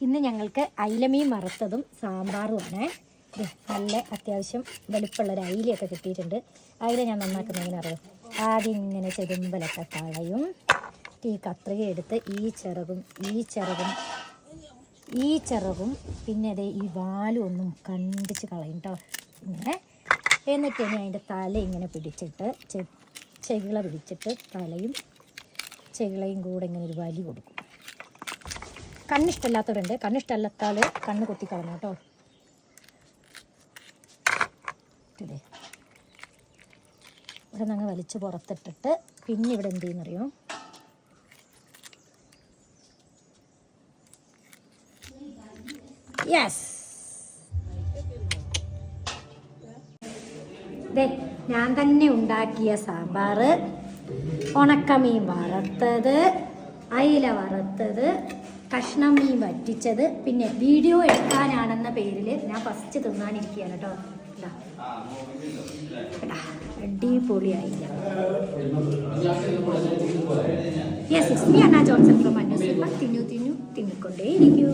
ഇന്ന് ഞങ്ങൾക്ക് അയിലമീൻ വറുത്തതും സാമ്പാറുമാണ്. നല്ല അത്യാവശ്യം വെളുപ്പുള്ളൊരു അയിലയൊക്കെ കിട്ടിയിട്ടുണ്ട്. അയില ഞാൻ നന്നാക്കുന്നതിന് അറിയാം. ആദ്യം ഇങ്ങനെ ചെതുമ്പലൊക്കെ കളയും. ഈ കത്രിക എടുത്ത് ഈ ചിറകും പിന്നെ അതേ ഈ വാലും ഒന്നും കണ്ടിച്ച് കളയും കേട്ടോ. ഇങ്ങനെ എന്നിട്ട് ഇനി അതിൻ്റെ തല ഇങ്ങനെ പിടിച്ചിട്ട് ചെകിള പിടിച്ചിട്ട് തലയും ചെകിളയും കൂടെ ഇങ്ങനെ ഒരു വലി കൊടുക്കും. കണ്ണിഷ്ടമില്ലാത്തവരുണ്ട്, കണ്ണിഷ്ടമല്ലാത്താൽ കണ്ണ് കൊത്തി കളഞ്ഞു കേട്ടോ. ഇതേ ഇവിടെ നിന്ന് വലിച്ച് പുറത്തിട്ടിട്ട് പിന്നെ ഇവിടെ എന്ത് ചെയ്യുന്നറിയോ, യെസ് ദേ ഞാൻ തന്നെ ഉണ്ടാക്കിയ സാമ്പാർ, ഉണക്കമീൻ വറുത്തത്, അയില വറുത്തത്, കഷ്ണം മീൻ വറ്റിച്ചത്, പിന്നെ വീഡിയോ എടുക്കാനാണെന്ന പേരിൽ ഞാൻ ഫസ്റ്റ് തിന്നാനിരിക്കുകയാണ് കേട്ടോ. അടിപൊളിയായില്ല. Yes it's me Anna Johnson from Annus. തിന്നിക്കൊണ്ടേയിരിക്കൂ.